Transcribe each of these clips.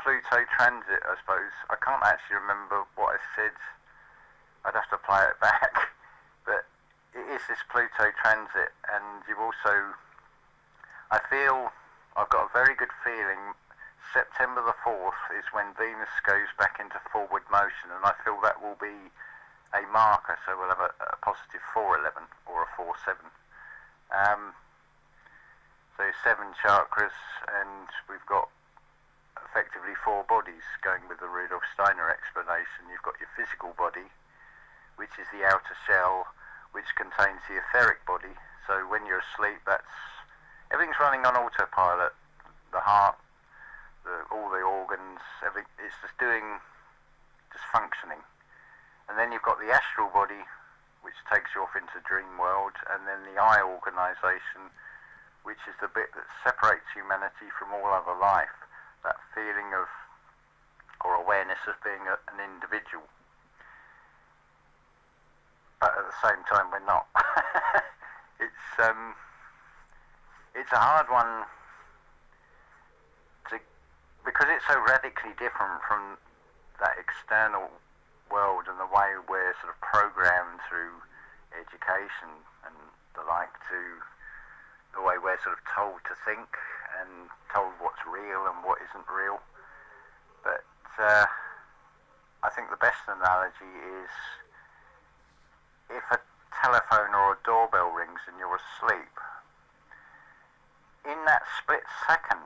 Pluto transit, I suppose. I can't actually remember what I said. I'd have to play it back. But it is this Pluto transit, and you've also... I feel... I've got a very good feeling September the 4th is when Venus goes back into forward motion, and I feel that will be a marker, so we'll have a positive 411 or a 47. So 7 chakras, and we've got effectively 4 bodies going with the Rudolf Steiner explanation. You've got your physical body, which is the outer shell, which contains the etheric body. So when you're asleep, everything's running on autopilot. The heart, all the organs, everything, it's just functioning. And then you've got the astral body, which takes you off into dream world, and then the eye organisation, which is the bit that separates humanity from all other life, that feeling of, or awareness of being an individual. But at the same time, we're not. It's a hard one because it's so radically different from that external world and the way we're sort of programmed through education and the like, to the way we're sort of told to think and told what's real and what isn't real. But I think the best analogy is if a telephone or a doorbell rings and you're asleep, in that split second,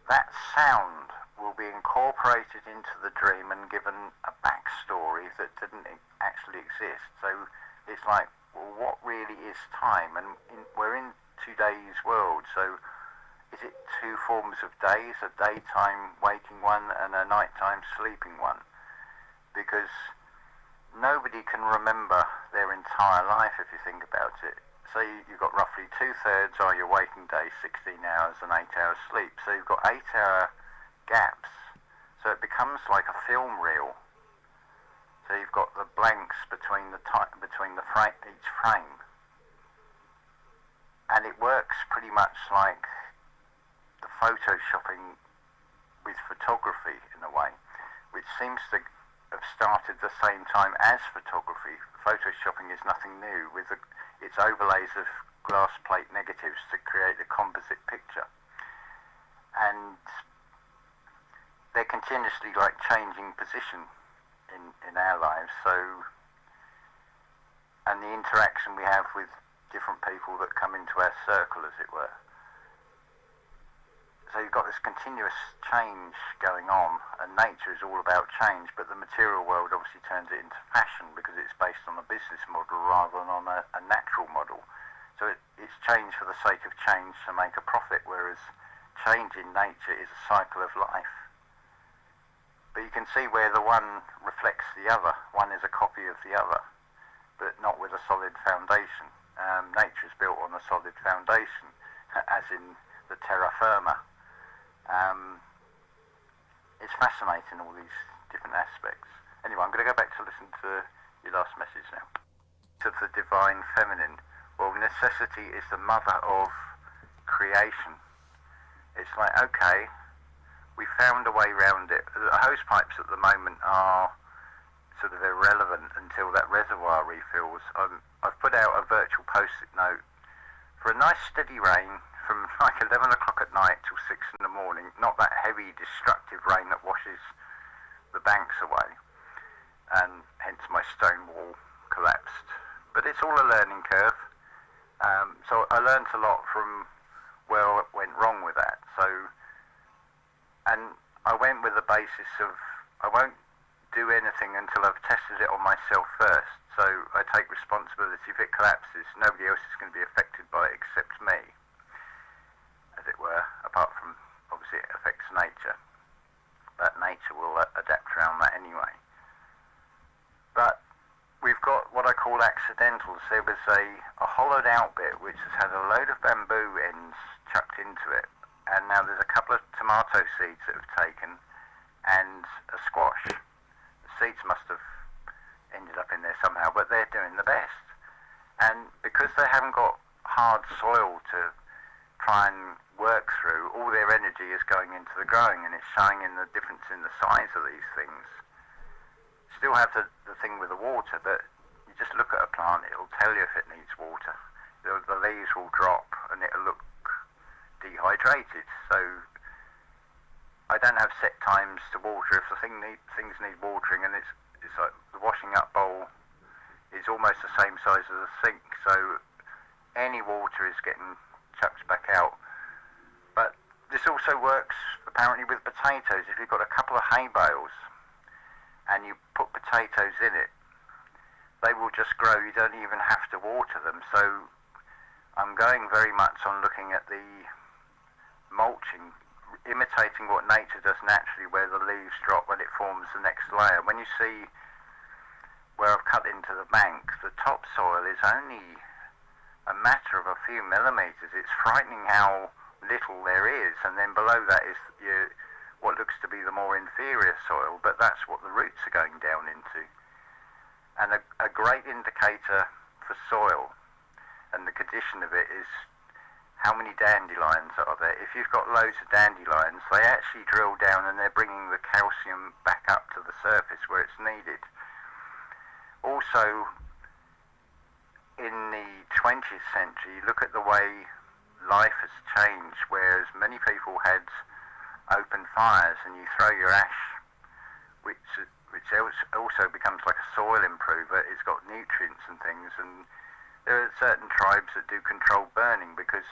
that sound will be incorporated into the dream and given a backstory that didn't actually exist. So it's like, well, what really is time? And we're in today's world, so is it 2 forms of days, a daytime waking one and a nighttime sleeping one? Because nobody can remember their entire life if you think about it. So you've got roughly 2/3 are your waking day, 16 hours and 8 hours sleep. So you've got 8-hour gaps. So it becomes like a film reel. So you've got the blanks between each frame. And it works pretty much like the photoshopping with photography in a way, which seems to have started the same time as photography. Photoshopping is nothing new, with its overlays of glass plate negatives to create a composite picture. And they're continuously like changing position in our lives. So, and the interaction we have with different people that come into our circle, as it were. So you've got this continuous change going on, and nature is all about change, but the material world obviously turns it into fashion because it's based on a business model rather than on a natural model. So it's change for the sake of change to make a profit, whereas change in nature is a cycle of life. But you can see where the one reflects the other. One is a copy of the other, but not with a solid foundation. Nature is built on a solid foundation, as in the terra firma. It's fascinating, all these different aspects. Anyway, I'm going to go back to listen to your last message now. Of the divine feminine. Well, necessity is the mother of creation. It's like, okay, we found a way around it. The hose pipes at the moment are sort of irrelevant until that reservoir refills. I've put out a virtual post-it note for a nice steady rain from like 11 o'clock at night till 6 in the morning, not that heavy destructive rain that washes the banks away, and hence my stone wall collapsed. But it's all a learning curve. So I learned a lot from where I went wrong with that. So, and I went with the basis of I won't do anything until I've tested it on myself first. So I take responsibility. If it collapses, nobody else is going to be affected by it except me, as it were, apart from, obviously, it affects nature. But nature will adapt around that anyway. But we've got what I call accidentals. There was a hollowed out bit which has had a load of bamboo ends chucked into it, and now there's a couple of tomato seeds that have taken, and a squash. The seeds must have ended up in there somehow, but they're doing the best. And because they haven't got hard soil to try and work work through, all their energy is going into the growing, and it's showing in the difference in the size of these things. Still have the thing with the water, but you just look at a plant, it'll tell you if it needs water. The leaves will drop and it'll look dehydrated. So I don't have set times to water. If the things need watering, and it's like the washing up bowl is almost the same size as a sink, so any water is getting chucked back out. But this also works apparently with potatoes. If you've got a couple of hay bales and you put potatoes in it, they will just grow. You don't even have to water them. So I'm going very much on looking at the mulching, imitating what nature does naturally, where the leaves drop when it forms the next layer. When you see where I've cut into the bank, the topsoil is only a matter of a few millimetres. It's frightening how little there is, and then below that is what looks to be the more inferior soil, but that's what the roots are going down into. And a great indicator for soil and the condition of it is how many dandelions are there. If you've got loads of dandelions, they actually drill down and they're bringing the calcium back up to the surface where it's needed. Also, in the 20th century, look at the way life has changed, whereas many people had open fires and you throw your ash, which also becomes like a soil improver. It's got nutrients and things, and there are certain tribes that do controlled burning because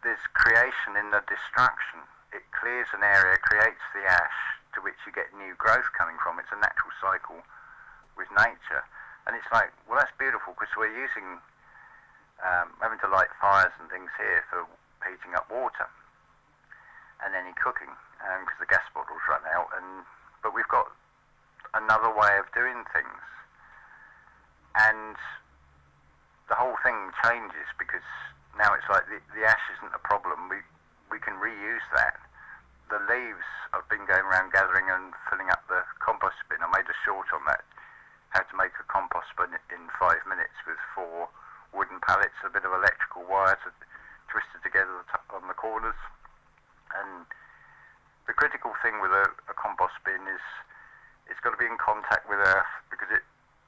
there's creation in the destruction. It clears an area, creates the ash, to which you get new growth coming from. It's a natural cycle with nature. And it's like, well, that's beautiful, because we're using, having to light fires and things here for heating up water and any cooking, because the gas bottles run out. But we've got another way of doing things. And the whole thing changes, because now it's like the ash isn't a problem. We can reuse that. The leaves, I've been going around gathering and filling up the compost bin. I made a short on that. How to make a compost bin in 5 minutes with 4 wooden pallets, a bit of electrical wire twisted together on the corners. And the critical thing with a compost bin is it's got to be in contact with earth, because it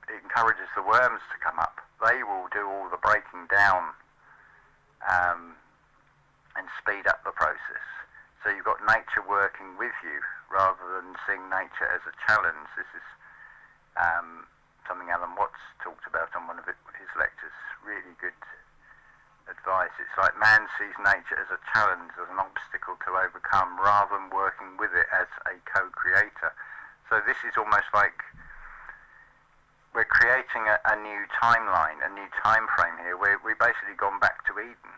encourages the worms to come up. They will do all the breaking down and speed up the process. So you've got nature working with you rather than seeing nature as a challenge. This is something Alan Watts talked about on one of his lectures. Really good advice. It's like man sees nature as a challenge, as an obstacle to overcome, rather than working with it as a co-creator. So this is almost like we're creating a new timeline, a new time frame here. We've basically gone back to Eden.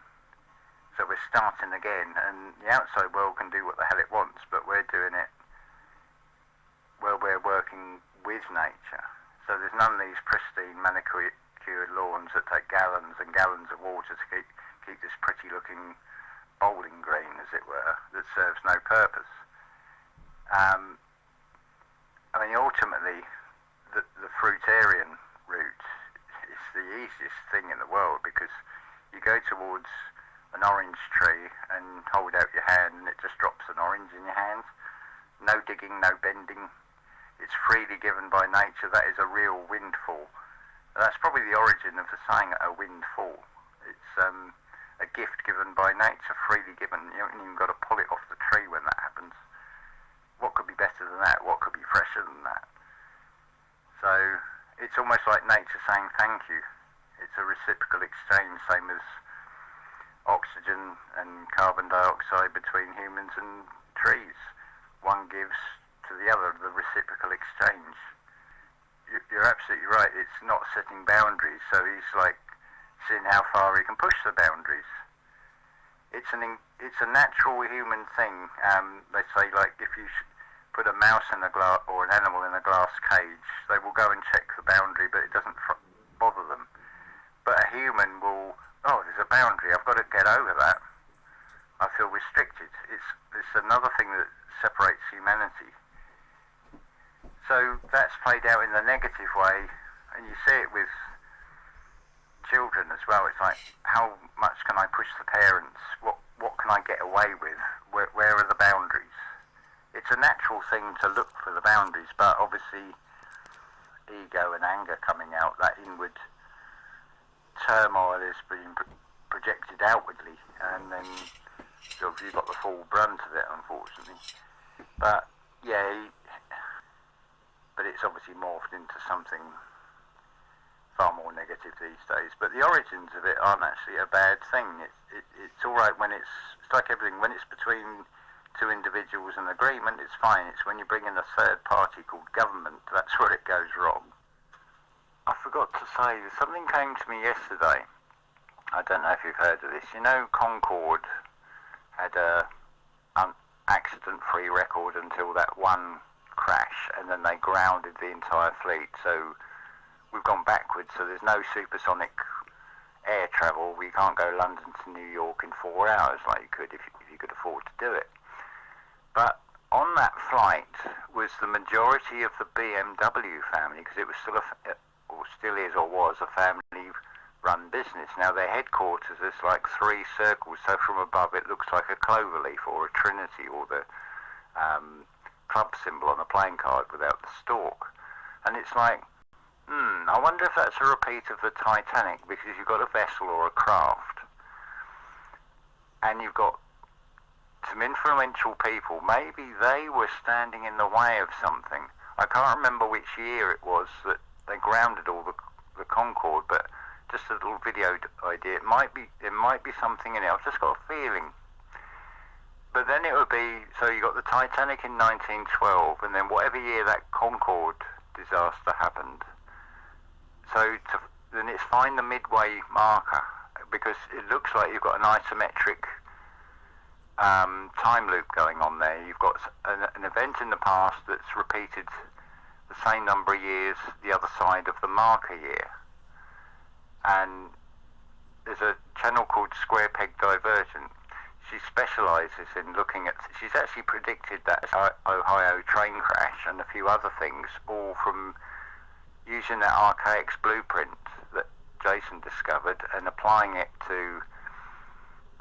So we're starting again, and the outside world can do what the hell it wants, but we're doing it where we're working with nature. So there's none of these pristine manicured lawns that take gallons and gallons of water to keep this pretty looking bowling green, as it were, that serves no purpose. I mean, ultimately, the fruitarian route is the easiest thing in the world, because you go towards an orange tree and hold out your hand and it just drops an orange in your hand. No digging, no bending. It's freely given by nature. That is a real windfall. That's probably the origin of the saying, a windfall. It's a gift given by nature, freely given. You haven't even got to pull it off the tree when that happens. What could be better than that? What could be fresher than that? So it's almost like nature saying thank you. It's a reciprocal exchange, same as oxygen and carbon dioxide between humans and trees. One gives to the other, the reciprocal exchange. You're absolutely right, it's not setting boundaries, so he's like seeing how far he can push the boundaries. It's a natural human thing. They say, like, if you put a mouse in a glass, or an animal in a glass cage, they will go and check the boundary, but it doesn't bother them. But a human will, oh, there's a boundary, I've got to get over that. I feel restricted. It's another thing that separates humanity. So that's played out in the negative way, and you see it with children as well. It's like, how much can I push the parents? What can I get away with? Where are the boundaries? It's a natural thing to look for the boundaries, but obviously ego and anger coming out, that inward turmoil is being projected outwardly, and then you've got the full brunt of it, unfortunately. But yeah, but it's obviously morphed into something far more negative these days. But the origins of it aren't actually a bad thing. It's all right when it's like everything. When it's between two individuals in agreement, it's fine. It's when you bring in a third party called government, that's where it goes wrong. I forgot to say, something came to me yesterday. I don't know if you've heard of this. You know, Concorde had an accident-free record until that one crash, and then they grounded the entire fleet. So we've gone backwards. So there's no supersonic air travel. We can't go London to New York in 4 hours like you could if you could afford to do it. But on that flight was the majority of the BMW family, because it was still was a family-run business. Now their headquarters is like 3 circles, so from above it looks like a cloverleaf or a trinity or the club symbol on a playing card without the stalk. And it's like, I wonder if that's a repeat of the Titanic, because you've got a vessel or a craft, and you've got some influential people. Maybe they were standing in the way of something. I can't remember which year it was that they grounded all the Concorde, but just a little video idea. There might be something in it. I've just got a feeling. But then it would be, so you got the Titanic in 1912, and then whatever year that Concorde disaster happened. So then it's find the midway marker, because it looks like you've got an isometric time loop going on there. You've got an event in the past that's repeated the same number of years the other side of the marker year. And there's a channel called Square Peg Divergent. She specialises in looking at, she's actually predicted that Ohio train crash and a few other things, all from using that archaic blueprint that Jason discovered and applying it to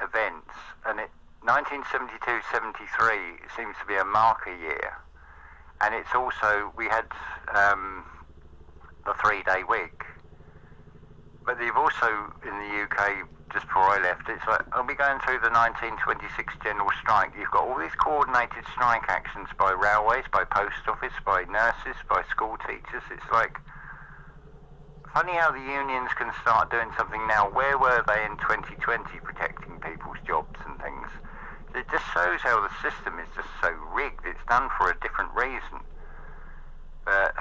events. And 1972-73 seems to be a marker year. And it's also, we had the 3-day week. But they've also, in the UK, just before I left, it's like, I'll be going through the 1926 general strike. You've got all these coordinated strike actions by railways, by post office, by nurses, by school teachers. It's like, funny how the unions can start doing something now. Where were they in 2020 protecting people's jobs and things? It just shows how the system is just so rigged. It's done for a different reason. But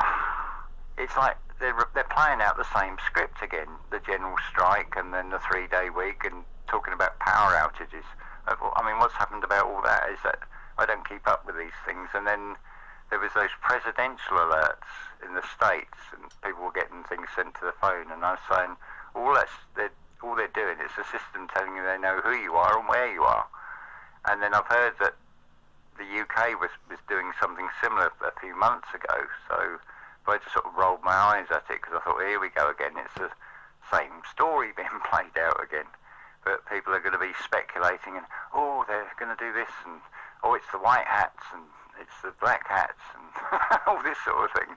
it's like they're playing out the same script again. The general strike and then the 3-day week and talking about power outages. I mean, what's happened about all that is that I don't keep up with these things. And then there was those presidential alerts in the States, and people were getting things sent to the phone. And I was saying, all they're doing is the system telling you they know who you are and where you are. And then I've heard that the UK was doing something similar a few months ago. So I just sort of rolled my eyes at it, because I thought, here we go again. It's the same story being played out again. But people are going to be speculating and, oh, they're going to do this, and, oh, it's the white hats and it's the black hats and all this sort of thing.